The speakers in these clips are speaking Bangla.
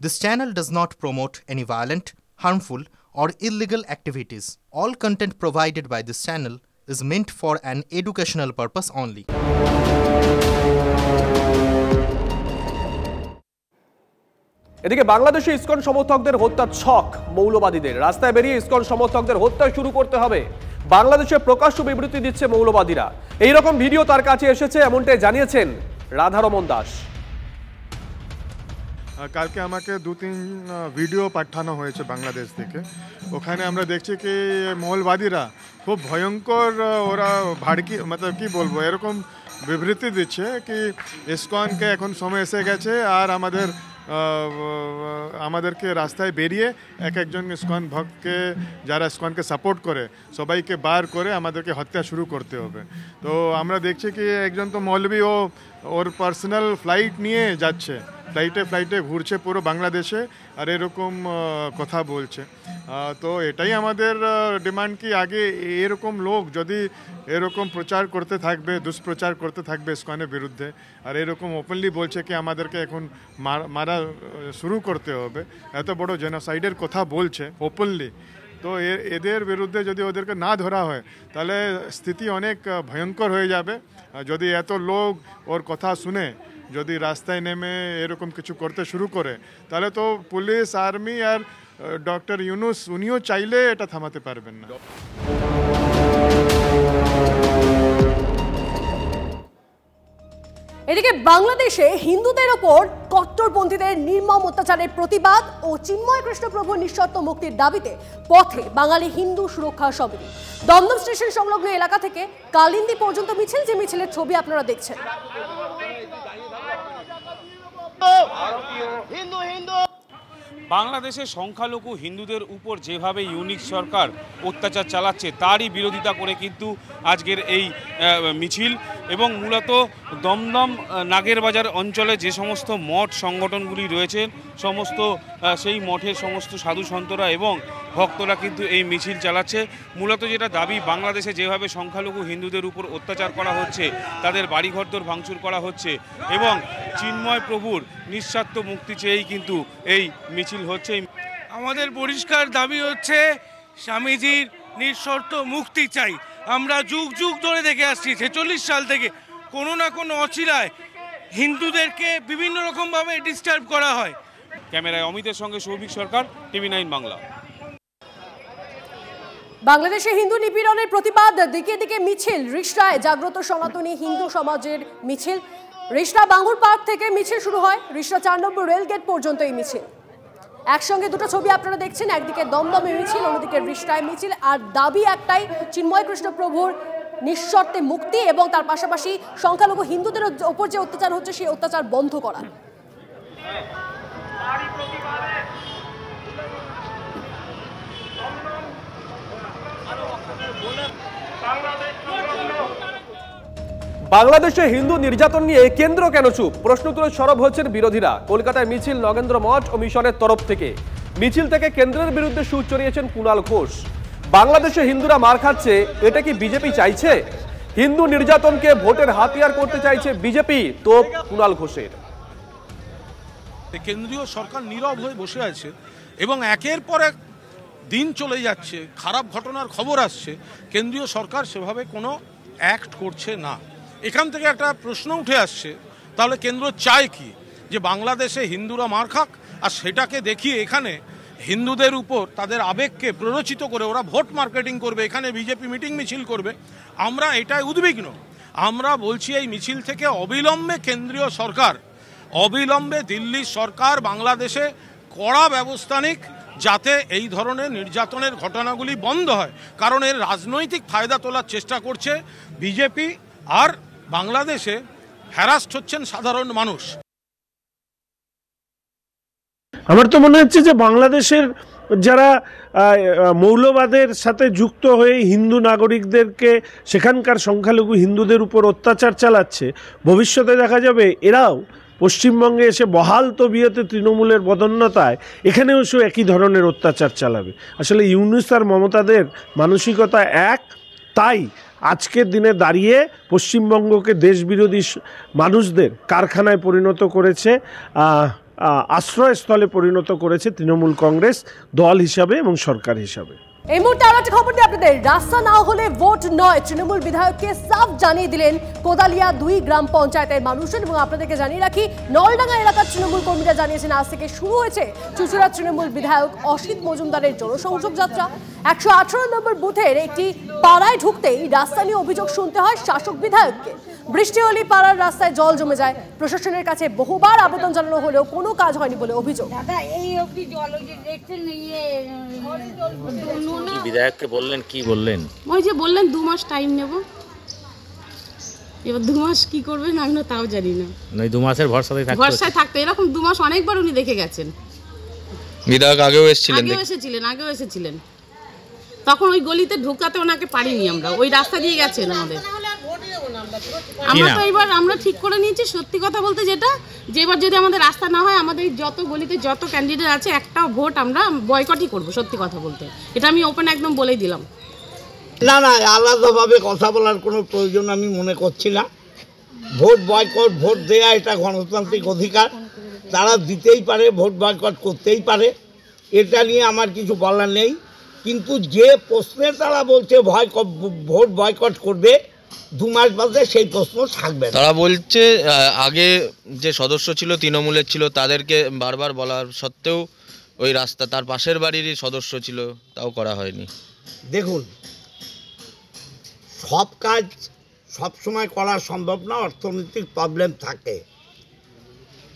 This channel does not promote any violent, harmful, or illegal activities. All content provided by this channel is meant for an educational purpose only. এদিকে বাংলাদেশে ইসকন সমর্থকদের হত্যার ছক মৌলবাদীদের। রাস্তায় বেরিয়ে ইসকন সমর্থকদের হত্যা শুরু করতে হবে। বাংলাদেশে প্রকাশ্য বিবৃতি দিচ্ছে মৌলবাদীরা। এই রকম ভিডিও তার কাছে এসেছে, এমনটাই জানিয়েছেন রাধারমন দাস। কালকে আমাকে 2-3 ভিডিও পাঠানো হয়েছে বাংলাদেশ থেকে। ওখানে আমরা দেখছি কি মৌলবাদীরা খুব ভয়ঙ্কর, ওরা ভাড়কি মতলব কি বলবো, এরকম বিবৃতি দিচ্ছে কি ইসকনকে এখন সময় এসে গেছে আর আমাদেরকে রাস্তায় বেরিয়ে একজন ইসকন ভক্তকে, যারা ইসকনকে সাপোর্ট করে, সবাইকে বার করে আমাদেরকে হত্যা শুরু করতে হবে। তো আমরা দেখছি কি একজন তো মৌলবী ওর পার্সোনাল ফ্লাইট নিয়ে যাচ্ছে, ফ্লাইটে ঘুরছে পুরো বাংলাদেশে আর এরকম কথা বলছে। তো এটাই আমাদের ডিমান্ড কি আগে এরকম লোক যদি এরকম প্রচার করতে থাকবে, দুষ্প্রচার করতে থাকবে ইসকনের বিরুদ্ধে, আর এরকম ওপেনলি বলছে কি আমাদেরকে এখন মারা শুরু করতে হবে, এত বড় জেনোসাইডের কথা বলছে ওপেনলি, তো এদের বিরুদ্ধে যদি ওদেরকে না ধরা হয় তাহলে স্থিতি অনেক ভয়ঙ্কর হয়ে যাবে। যদি এত লোক ওর কথা শুনে যদি রাস্তায় নেমে এরকম কিছু করতে শুরু করে তাহলে তো পুলিশ, আর্মি আর ডক্টর ইউনুস উনিও চাইলে এটা থামাতে পারবেন না। এদিকে বাংলাদেশে হিন্দুদের ওপর কট্টরপন্থীদের নির্মম অত্যাচারের প্রতিবাদ ও চিন্ময় কৃষ্ণ প্রভুর নিঃশর্ত মুক্তির দাবিতে পথে বাঙালি হিন্দু সুরক্ষা সমিতি। দমদম স্টেশন সংলগ্ন এলাকা থেকে কালিন্দী পর্যন্ত মিছিল, যে মিছিলের ছবি আপনারা দেখছেন। বাংলাদেশে সংখ্যালঘু হিন্দুদের উপর যেভাবে ইউনিক সরকার অত্যাচার চালাচ্ছে তারই বিরোধিতা করে কিন্তু আজকের এই মিছিল। এবং মূলত দমদম নাগেরবাজার অঞ্চলে যে সমস্ত মঠ সংগঠনগুলি রয়েছে, সমস্ত সেই মঠের সমস্ত সাধু সন্তরা এবং ভক্তরা কিন্তু এই মিছিল চালাচ্ছে। মূলত যেটা দাবি, বাংলাদেশে যেভাবে সংখ্যালঘু হিন্দুদের উপর অত্যাচার করা হচ্ছে, তাদের বাড়িঘরদোর ভাঙচুর করা হচ্ছে এবং চিন্ময় প্রভুর নিঃস্বার্থ মুক্তি চেয়েই কিন্তু এই মিছিল হচ্ছে। আমাদের পরিষ্কার দাবি হচ্ছে স্বামীজির নিঃশর্ত মুক্তি চাই। আমরা যুগ যুগ ধরে দেখে আসছি, 46 সাল থেকে কোনো না কোনো অচিলায় হিন্দুদেরকে বিভিন্ন রকমভাবে ডিস্টার্ব করা হয়। ক্যামেরায় অমিতের সঙ্গে সৌভিক সরকার, TV9 বাংলা। বাংলাদেশে হিন্দু নিপীড়নের প্রতিবাদ, দিকে দিকে মিছিল। রিষড়ায় জাগ্রত সনাতনী হিন্দু সমাজের মিছিল। রিষড়া বাঙ্গুর পার্ক থেকে মিছিল শুরু হয়, রিষড়া 4 নম্বর রেলগেট পর্যন্ত এই মিছিল। একসঙ্গে দুটো ছবি আপনারা দেখছেন, একদিকে দমদমে মিছিল, অন্যদিকে রিষড়ায় মিছিল। আর দাবি একটাই, চিন্ময় কৃষ্ণ প্রভুর নিঃশর্তে মুক্তি এবং তার পাশাপাশি সংখ্যালঘু হিন্দুদের ওপর যে অত্যাচার হচ্ছে সেই অত্যাচার বন্ধ করা। বাংলাদেশে হিন্দু নির্যাতন নিয়ে কেন্দ্র কেন চুপ? প্রশ্ন তুলে সরব হচ্ছেন বিরোধীরা। কলকাতায় মিছিল নগেন্দ্র মঠ ও মিশনের তরফ থেকে। মিছিল থেকে কেন্দ্রের বিরুদ্ধে সুর চড়িয়েছেন কুণাল ঘোষ। বাংলাদেশে হিন্দুরা মার খাচ্ছে, এটা কি বিজেপি চাইছে? হিন্দু নির্যাতনকে ভোটের হাতিয়ার করতে চাইছে বিজেপি, তো কুণাল ঘোষের। কেন্দ্রীয় সরকার নীরব হয়ে বসে আছে এবং একের পর এক দিন চলে যাচ্ছে, খারাপ ঘটনার খবর আসছে, কেন্দ্রীয় সরকার সেভাবে কোনো অ্যাক্ট করছে না। এখান থেকে একটা প্রশ্ন উঠে আসছে, তাহলে কেন্দ্র চায় কি? যে বাংলাদেশে হিন্দুরা মার খাক আর সেটাকে দেখিয়ে এখানে হিন্দুদের উপর তাদের আবেগকে প্ররোচিত করে ওরা ভোট মার্কেটিং করবে, এখানে বিজেপি মিটিং মিছিল করবে। আমরা এটাই উদ্বিগ্ন। আমরা বলছি এই মিছিল থেকে অবিলম্বে কেন্দ্রীয় সরকার, অবিলম্বে দিল্লির সরকার বাংলাদেশে কড়া ব্যবস্থা নিক, যাতে এই ধরনের নির্যাতনের ঘটনাগুলি বন্ধ হয়। কারণ এর রাজনৈতিক ফায়দা তোলার চেষ্টা করছে বিজেপি, আর বাংলাদেশে হ্যারাস্ট হচ্ছেন সাধারণ মানুষ। আমার তো মনে হচ্ছে যে বাংলাদেশের যারা মৌলবাদের সাথে যুক্ত হয়ে হিন্দু নাগরিকদেরকে, সেখানকার সংখ্যালঘু হিন্দুদের উপর অত্যাচার চালাচ্ছে, ভবিষ্যতে দেখা যাবে এরাও পশ্চিমবঙ্গে এসে বহাল তবিয়তে তৃণমূলের বদন্যতায় এখানেও সে একই ধরনের অত্যাচার চালাবে। আসলে ইউনুস আর মমতাদের মানসিকতা এক, তাই আজকের দিনে দাঁড়িয়ে পশ্চিমবঙ্গকে দেশবিরোধী মানুষদের কারখানায় পরিণত করেছে আশ্রয়স্থলে পরিণত করেছে তৃণমূল কংগ্রেস দল হিসাবে এবং সরকার হিসাবে। এই মুহূর্তে আরো একটা খবর দিই আপনাদের, রাস্তা না হলে ভোট নয়, তৃণমূল বিধায়ককে সাফ জানিয়ে দিলেন কোদালিয়া 2 গ্রাম পঞ্চায়েতের মানুষজন। এবং আপনাদেরকে জানিয়ে রাখি, নলডাঙ্গা এলাকার তৃণমূল কর্মীরা জানিয়েছেন আজ থেকে শুরু হয়েছে চুঁচুড়া তৃণমূল বিধায়ক অসিত মজুমদারের জনসংযোগ যাত্রা। 118 নম্বর বুথের একটি পাড়ায় ঢুকতেই রাস্তা নিয়ে অভিযোগ শুনতে হয় শাসক বিধায়ককে। বৃষ্টি হলে পাড়ার রাস্তায় জল জমে যায়, প্রশাসনের কাছে বহুবার আবেদন জানানো হলেও কোনো কাজ হয়নি বলে অভিযোগ। বিধায়ককে বললেন, কি বললেন? ওই যে বললেন 2 মাস টাইম নেব, এবার 2 মাস কি করবেন আমি না তাও জানি না। নয় 2 মাসের ভরসায় থাকতে এরকম 2 মাস অনেকবার উনি দেখে গেছেন। বিধায়ক আগেও এসেছিলেন, তখন ওই গলিতে ঢুকাতে ওনাকে পারিনি আমরা, ওই রাস্তা দিয়ে গেছেন আমাদের। আমরা তো এবার আমরা ঠিক করে নিয়েছি, সত্যি কথা বলতে যেটা, যে এবার যদি আমাদের রাস্তা না হয়, আমাদের যত গলিতে যত ক্যান্ডিডেট আছে একটাও ভোট আমরা বয়কটই করব, সত্যি কথা বলতে। এটা আমি ওপেন একদম বলেই দিলাম। না আলাদাভাবে কথা বলার কোনো প্রয়োজন আমি মনে করছি না। ভোট বয়কট, ভোট দেয়া এটা গণতান্ত্রিক অধিকার, তারা দিতেই পারে, ভোট বয়কট করতেই পারে, এটা নিয়ে আমার কিছু বলার নেই। কিন্তু যে প্রশ্নে তারা বলছে ভোট বয়কট করবে 2 মাস বাদে, সেই প্রশ্ন থাকবে। তারা বলছে আগে যে সদস্য ছিল তৃণমূলের ছিল, তাদেরকে বারবার বলার সত্ত্বেও ওই রাস্তা তার পাশের বাড়িরই সদস্য ছিল, তাও করা হয়নি। দেখুন, সব কাজ সব সময় করা সম্ভব না, অর্থনৈতিক প্রবলেম থাকে।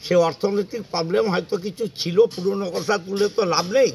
সে অর্থনৈতিক প্রবলেম হয়তো কিছু ছিল, পুরনো কথা তুলে তো লাভ নেই।